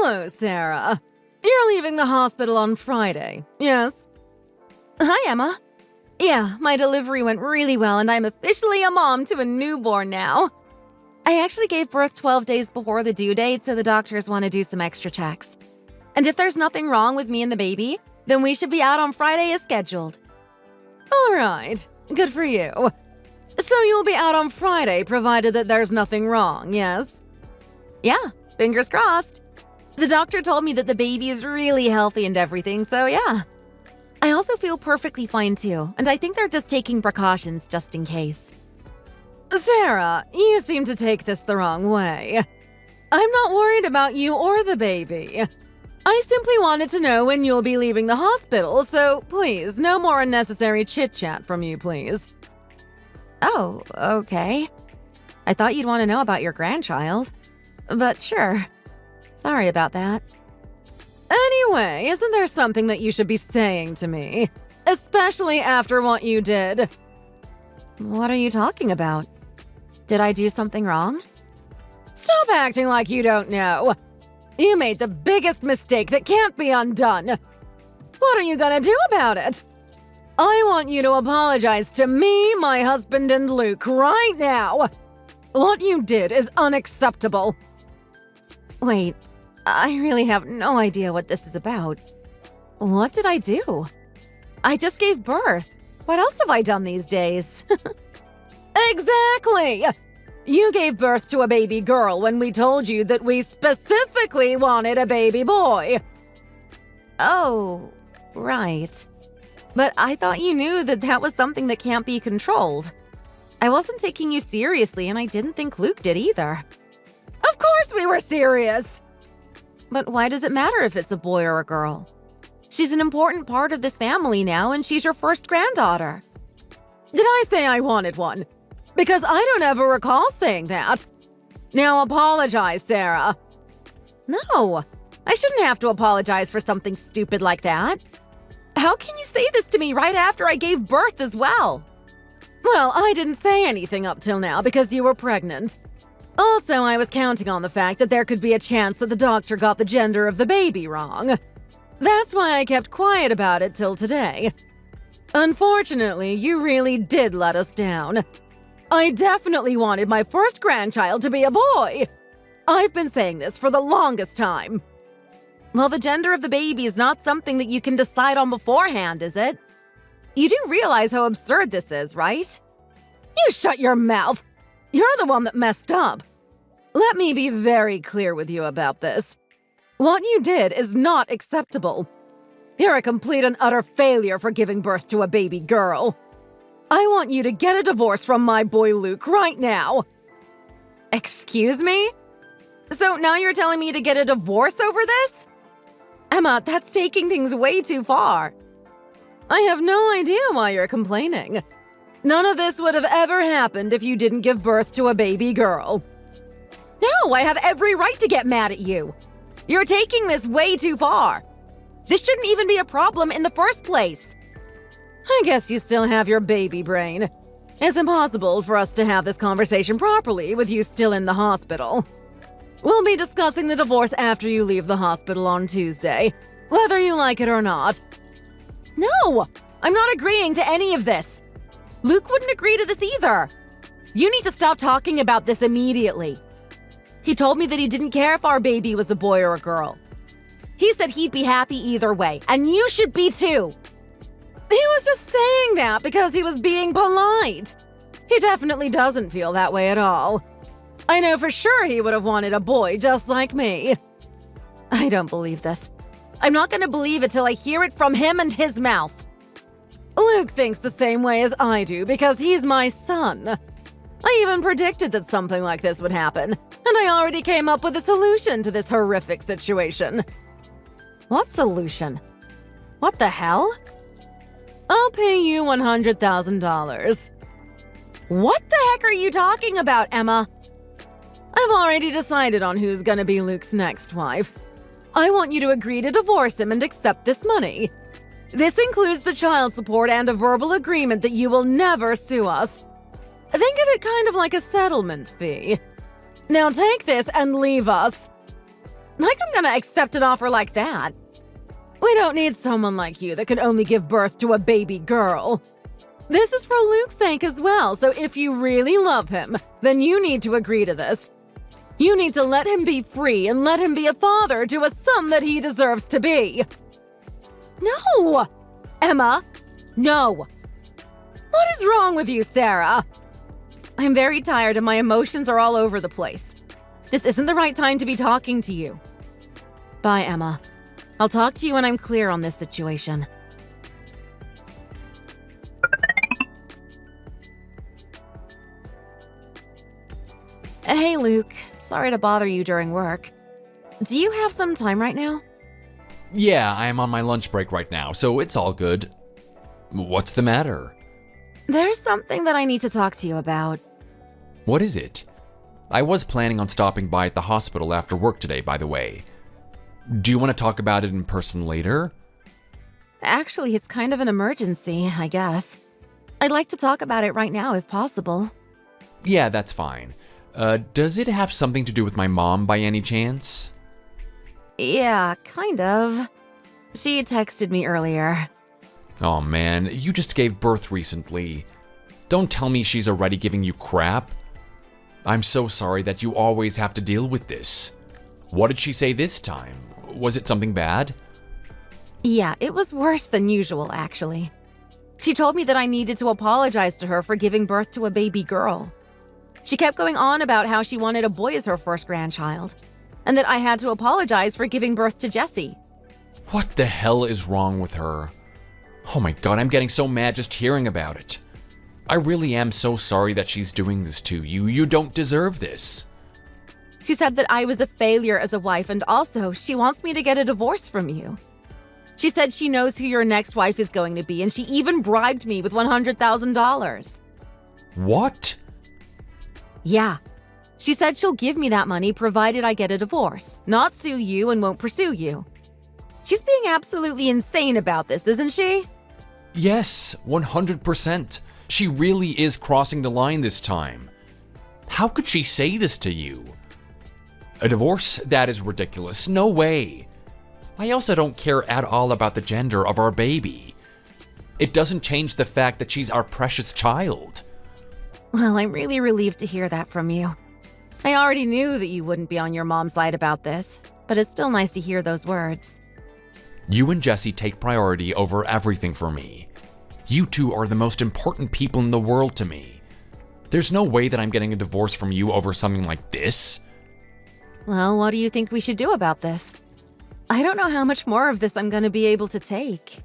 Hello, Sarah. You're leaving the hospital on Friday, yes? Hi, Emma. Yeah, my delivery went really well and I'm officially a mom to a newborn now. I actually gave birth 12 days before the due date, so the doctors want to do some extra checks. And if there's nothing wrong with me and the baby, then we should be out on Friday as scheduled. All right, good for you. So you'll be out on Friday, provided that there's nothing wrong, yes? Yeah, fingers crossed. The doctor told me that the baby is really healthy and everything, so yeah. I also feel perfectly fine too, and I think they're just taking precautions just in case. Sarah, you seem to take this the wrong way. I'm not worried about you or the baby. I simply wanted to know when you'll be leaving the hospital, so please, no more unnecessary chit-chat from you, please. Oh, okay. I thought you'd want to know about your grandchild. But sure. Sorry about that. Anyway, isn't there something that you should be saying to me? Especially after what you did. What are you talking about? Did I do something wrong? Stop acting like you don't know. You made the biggest mistake that can't be undone. What are you gonna do about it? I want you to apologize to me, my husband, and Luke right now. What you did is unacceptable. Wait, I really have no idea what this is about. What did I do? I just gave birth. What else have I done these days? Exactly! You gave birth to a baby girl when we told you that we specifically wanted a baby boy. Oh, right. But I thought you knew that that was something that can't be controlled. I wasn't taking you seriously, and I didn't think Luke did either. Of course we were serious! But why does it matter if it's a boy or a girl? She's an important part of this family now, and she's your first granddaughter. Did I say I wanted one? Because I don't ever recall saying that. Now apologize, Sarah. No, I shouldn't have to apologize for something stupid like that. How can you say this to me right after I gave birth as well? Well, I didn't say anything up till now because you were pregnant. Also, I was counting on the fact that there could be a chance that the doctor got the gender of the baby wrong. That's why I kept quiet about it till today. Unfortunately, you really did let us down. I definitely wanted my first grandchild to be a boy. I've been saying this for the longest time. Well, the gender of the baby is not something that you can decide on beforehand, is it? You do realize how absurd this is, right? You shut your mouth! You're the one that messed up. Let me be very clear with you about this. What you did is not acceptable. You're a complete and utter failure for giving birth to a baby girl. I want you to get a divorce from my boy Luke right now. Excuse me? So now you're telling me to get a divorce over this? Emma, that's taking things way too far. I have no idea why you're complaining. None of this would have ever happened if you didn't give birth to a baby girl. No, I have every right to get mad at you. You're taking this way too far. This shouldn't even be a problem in the first place. I guess you still have your baby brain. It's impossible for us to have this conversation properly with you still in the hospital. We'll be discussing the divorce after you leave the hospital on Tuesday, whether you like it or not. No, I'm not agreeing to any of this. Luke wouldn't agree to this either. You need to stop talking about this immediately. He told me that he didn't care if our baby was a boy or a girl. He said he'd be happy either way, and you should be too. He was just saying that because he was being polite. He definitely doesn't feel that way at all. I know for sure he would have wanted a boy just like me. I don't believe this. I'm not going to believe it till I hear it from him and his mouth. Luke thinks the same way as I do because he's my son. I even predicted that something like this would happen, and I already came up with a solution to this horrific situation. What solution? What the hell? I'll pay you $100,000. What the heck are you talking about, Emma? I've already decided on who's gonna be Luke's next wife. I want you to agree to divorce him and accept this money. This includes the child support and a verbal agreement that you will never sue us. Think of it kind of like a settlement fee. Now take this and leave us. Like I'm gonna accept an offer like that. We don't need someone like you that can only give birth to a baby girl. This is for Luke's sake as well, so if you really love him, then you need to agree to this. You need to let him be free and let him be a father to a son that he deserves to be. No! Emma, no! What is wrong with you, Sarah? I'm very tired and my emotions are all over the place. This isn't the right time to be talking to you. Bye, Emma. I'll talk to you when I'm clear on this situation. Hey, Luke. Sorry to bother you during work. Do you have some time right now? Yeah, I am on my lunch break right now, so it's all good. What's the matter? There's something that I need to talk to you about. What is it? I was planning on stopping by at the hospital after work today, by the way. Do you want to talk about it in person later? Actually, it's kind of an emergency, I guess. I'd like to talk about it right now if possible. Yeah, that's fine. Does it have something to do with my mom by any chance? Yeah, kind of. She texted me earlier. Oh man, you just gave birth recently. Don't tell me she's already giving you crap. I'm so sorry that you always have to deal with this. What did she say this time? Was it something bad? Yeah, it was worse than usual, actually. She told me that I needed to apologize to her for giving birth to a baby girl. She kept going on about how she wanted a boy as her first grandchild, and that I had to apologize for giving birth to Jesse. What the hell is wrong with her? Oh my god, I'm getting so mad just hearing about it. I really am so sorry that she's doing this to you. You don't deserve this. She said that I was a failure as a wife, and also she wants me to get a divorce from you. She said she knows who your next wife is going to be, and she even bribed me with $100,000. What? Yeah. She said she'll give me that money provided I get a divorce, not sue you and won't pursue you. She's being absolutely insane about this, isn't she? Yes, 100%. She really is crossing the line this time. How could she say this to you? A divorce? That is ridiculous. No way. I also don't care at all about the gender of our baby. It doesn't change the fact that she's our precious child. Well, I'm really relieved to hear that from you. I already knew that you wouldn't be on your mom's side about this, but it's still nice to hear those words. You and Jesse take priority over everything for me. You two are the most important people in the world to me. There's no way that I'm getting a divorce from you over something like this. Well, what do you think we should do about this? I don't know how much more of this I'm going to be able to take.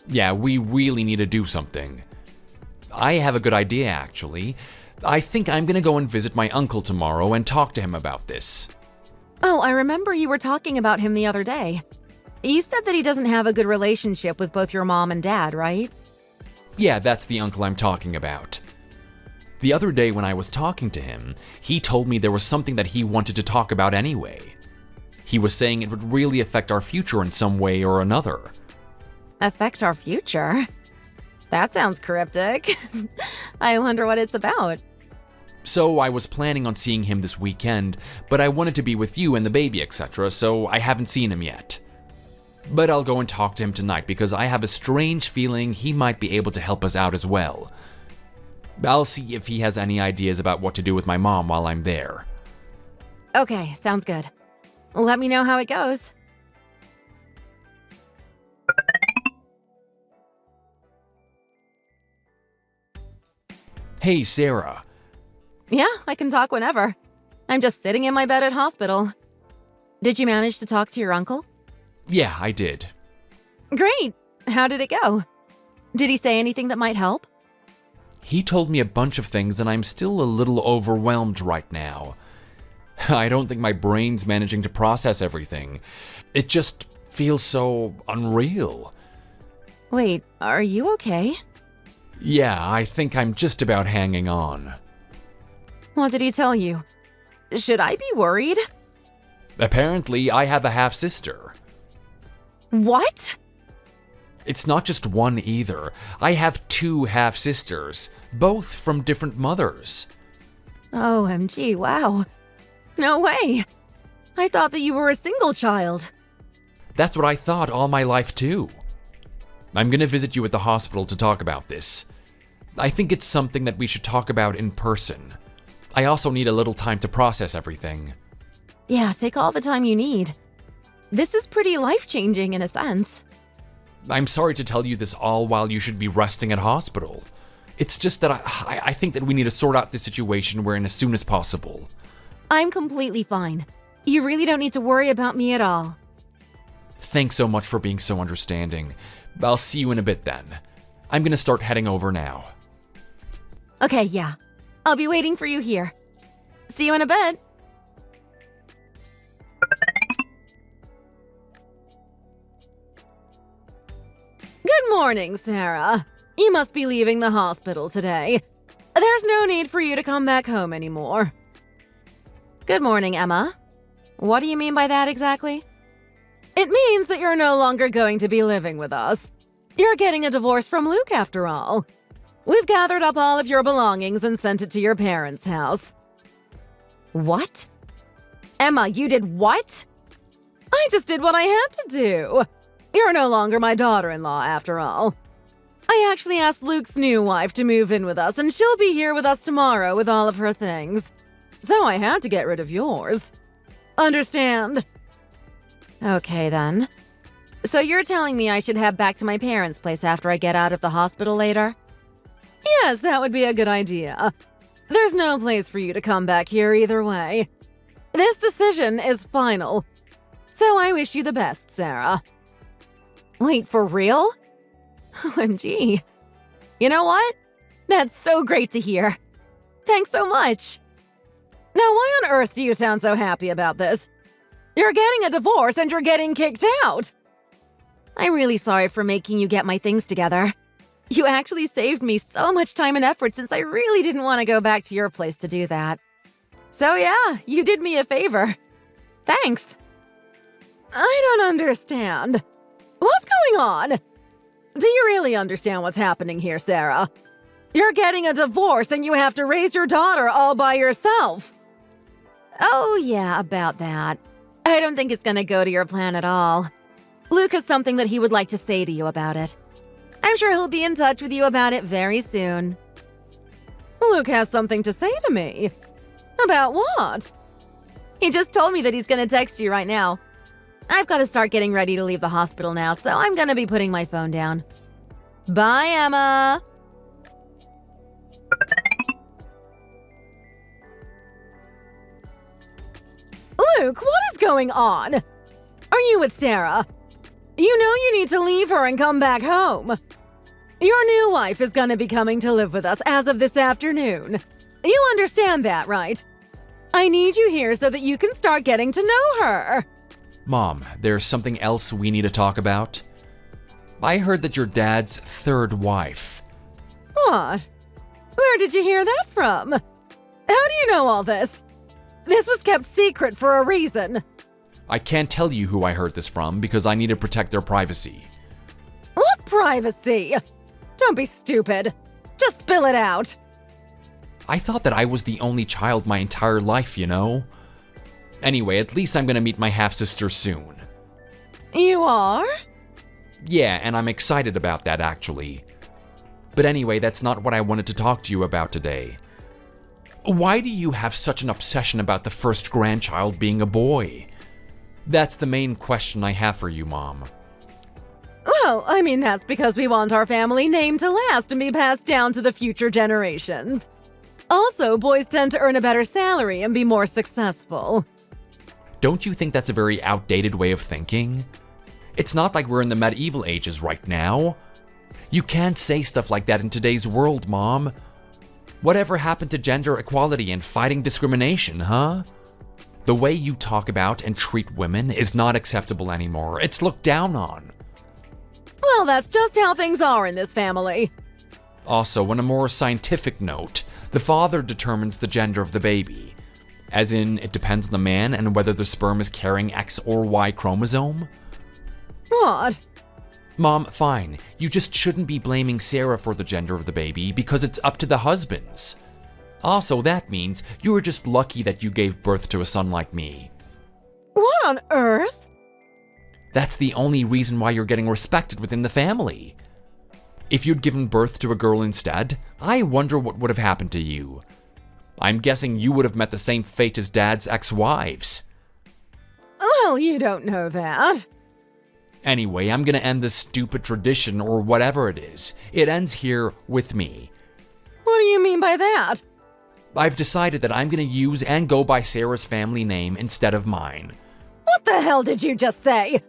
Yeah, we really need to do something. I have a good idea, actually. I think I'm gonna go and visit my uncle tomorrow and talk to him about this. Oh, I remember you were talking about him the other day. You said that he doesn't have a good relationship with both your mom and dad, right? Yeah, that's the uncle I'm talking about. The other day when I was talking to him, he told me there was something that he wanted to talk about anyway. He was saying it would really affect our future in some way or another. Affect our future? That sounds cryptic. I wonder what it's about. So I was planning on seeing him this weekend, but I wanted to be with you and the baby, etc., so I haven't seen him yet. But I'll go and talk to him tonight because I have a strange feeling he might be able to help us out as well. I'll see if he has any ideas about what to do with my mom while I'm there. Okay, sounds good. Let me know how it goes. Hey, Sarah. Yeah, I can talk whenever. I'm just sitting in my bed at hospital. Did you manage to talk to your uncle? Yeah, I did. Great! How did it go? Did he say anything that might help? He told me a bunch of things and I'm still a little overwhelmed right now. I don't think my brain's managing to process everything. It just feels so unreal. Wait, are you okay? Yeah, I think I'm just about hanging on. What did he tell you? Should I be worried? Apparently, I have a half-sister. What? It's not just one either. I have 2 half-sisters, both from different mothers. OMG, wow. No way. I thought that you were a single child. That's what I thought all my life, too. I'm gonna visit you at the hospital to talk about this. I think it's something that we should talk about in person. I also need a little time to process everything. Yeah, take all the time you need. This is pretty life-changing in a sense. I'm sorry to tell you this all while you should be resting at hospital. It's just that I think that we need to sort out this situation we're in as soon as possible. I'm completely fine. You really don't need to worry about me at all. Thanks so much for being so understanding. I'll see you in a bit then. I'm gonna start heading over now. Okay, yeah. I'll be waiting for you here. See you in a bit. Good morning, Sarah. You must be leaving the hospital today. There's no need for you to come back home anymore. Good morning, Emma. What do you mean by that exactly? It means that you're no longer going to be living with us. You're getting a divorce from Luke after all. We've gathered up all of your belongings and sent it to your parents' house. What? Emma, you did what? I just did what I had to do. You're no longer my daughter-in-law after all. I actually asked Luke's new wife to move in with us, and she'll be here with us tomorrow with all of her things. So I had to get rid of yours. Understand? Okay, then. So you're telling me I should head back to my parents' place after I get out of the hospital later? Yes, that would be a good idea. There's no place for you to come back here either way. This decision is final. So I wish you the best, Sarah. Wait, for real? OMG. You know what? That's so great to hear. Thanks so much. Now, why on earth do you sound so happy about this? You're getting a divorce and you're getting kicked out. I'm really sorry for making you get my things together. You actually saved me so much time and effort since I really didn't want to go back to your place to do that. So yeah, you did me a favor. Thanks. I don't understand. What's going on? Do you really understand what's happening here, Sarah? You're getting a divorce and you have to raise your daughter all by yourself. Oh yeah, about that. I don't think it's gonna go to your plan at all. Luke has something that he would like to say to you about it. I'm sure he'll be in touch with you about it very soon. Luke has something to say to me. About what? He just told me that he's gonna text you right now. I've got to start getting ready to leave the hospital now, so I'm gonna be putting my phone down. Bye, Emma! Luke, what is going on? Are you with Sarah? You know you need to leave her and come back home. Your new wife is gonna be coming to live with us as of this afternoon. You understand that, right? I need you here so that you can start getting to know her. Mom, there's something else we need to talk about. I heard that your dad's third wife. What? Where did you hear that from? How do you know all this? This was kept secret for a reason. I can't tell you who I heard this from because I need to protect their privacy. What privacy? Don't be stupid. Just spill it out. I thought that I was the only child my entire life, you know? Anyway, at least I'm gonna meet my half-sister soon. You are? Yeah, and I'm excited about that, actually. But anyway, that's not what I wanted to talk to you about today. Why do you have such an obsession about the first grandchild being a boy? That's the main question I have for you, Mom. Well, I mean, that's because we want our family name to last and be passed down to the future generations. Also, boys tend to earn a better salary and be more successful. Don't you think that's a very outdated way of thinking? It's not like we're in the medieval ages right now. You can't say stuff like that in today's world, Mom. Whatever happened to gender equality and fighting discrimination, huh? The way you talk about and treat women is not acceptable anymore. It's looked down on. Well, that's just how things are in this family. Also, on a more scientific note, the father determines the gender of the baby. As in, it depends on the man and whether the sperm is carrying X or Y chromosome. What? Mom, fine. You just shouldn't be blaming Sarah for the gender of the baby because it's up to the husbands. Also, that means you were just lucky that you gave birth to a son like me. What on earth? That's the only reason why you're getting respected within the family. If you'd given birth to a girl instead, I wonder what would have happened to you. I'm guessing you would have met the same fate as Dad's ex-wives. Well, you don't know that. Anyway, I'm gonna end this stupid tradition or whatever it is. It ends here with me. What do you mean by that? I've decided that I'm gonna use and go by Sarah's family name instead of mine. What the hell did you just say?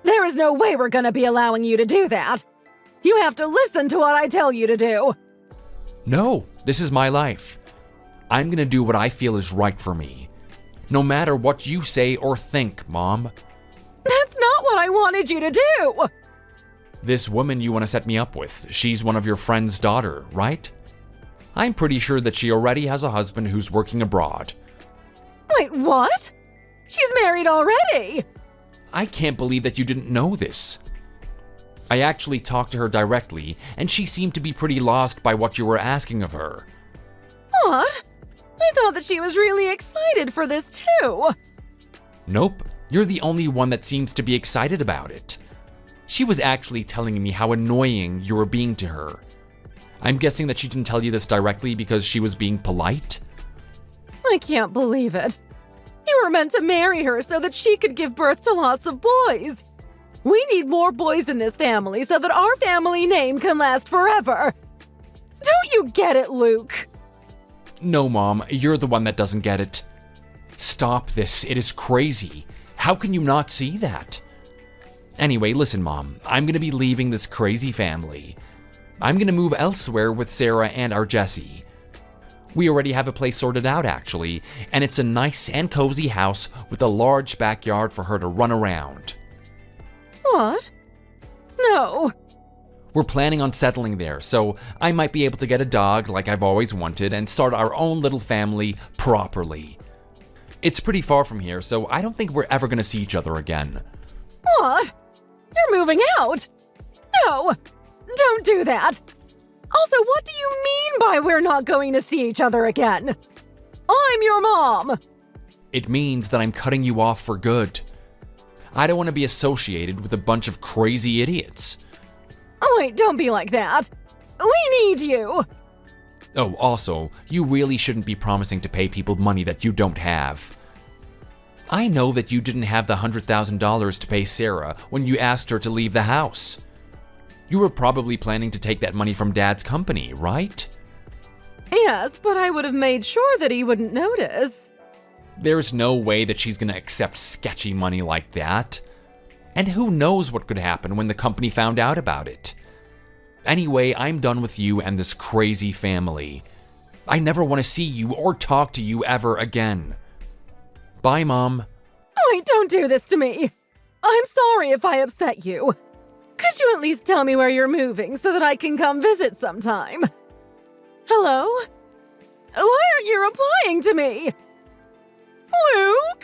There is no way we're gonna be allowing you to do that. You have to listen to what I tell you to do. No, this is my life. I'm gonna do what I feel is right for me. No matter what you say or think, Mom. That's not what I wanted you to do. This woman you want to set me up with, she's one of your friend's daughter, right? I'm pretty sure that she already has a husband who's working abroad. Wait, what? She's married already. I can't believe that you didn't know this. I actually talked to her directly, and she seemed to be pretty lost by what you were asking of her. What? I thought that she was really excited for this too. Nope, you're the only one that seems to be excited about it. She was actually telling me how annoying you were being to her. I'm guessing that she didn't tell you this directly because she was being polite? I can't believe it. You were meant to marry her so that she could give birth to lots of boys. We need more boys in this family so that our family name can last forever. Don't you get it, Luke? No, Mom, you're the one that doesn't get it. Stop this, it is crazy. How can you not see that? Anyway, listen, Mom, I'm gonna be leaving this crazy family. I'm gonna move elsewhere with Sarah and our Jessie. We already have a place sorted out, actually, and it's a nice and cozy house with a large backyard for her to run around. What? No. We're planning on settling there, so I might be able to get a dog like I've always wanted and start our own little family properly. It's pretty far from here, so I don't think we're ever gonna see each other again. What? You're moving out? No, don't do that. Also, what do you mean by we're not going to see each other again? I'm your mom. It means that I'm cutting you off for good. I don't want to be associated with a bunch of crazy idiots. Oh, wait, don't be like that. We need you. Oh, also, you really shouldn't be promising to pay people money that you don't have. I know that you didn't have the $100,000 to pay Sarah when you asked her to leave the house. You were probably planning to take that money from Dad's company, right? Yes, but I would have made sure that he wouldn't notice. There's no way that she's gonna accept sketchy money like that. And who knows what could happen when the company found out about it. Anyway, I'm done with you and this crazy family. I never want to see you or talk to you ever again. Bye, Mom. Wait, don't do this to me. I'm sorry if I upset you. Could you at least tell me where you're moving so that I can come visit sometime? Hello? Why aren't you replying to me? Luke?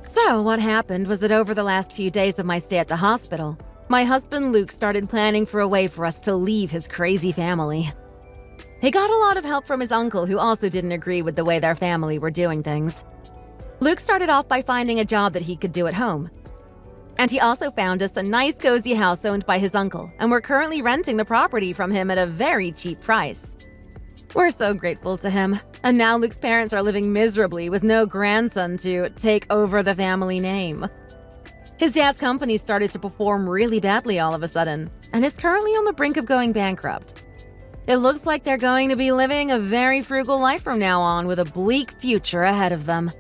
So, what happened was that over the last few days of my stay at the hospital, my husband Luke started planning for a way for us to leave his crazy family. He got a lot of help from his uncle, who also didn't agree with the way their family were doing things. Luke started off by finding a job that he could do at home. And he also found us a nice cozy house owned by his uncle, and we're currently renting the property from him at a very cheap price. We're so grateful to him, and now Luke's parents are living miserably with no grandson to take over the family name. His dad's company started to perform really badly all of a sudden, and is currently on the brink of going bankrupt. It looks like they're going to be living a very frugal life from now on with a bleak future ahead of them.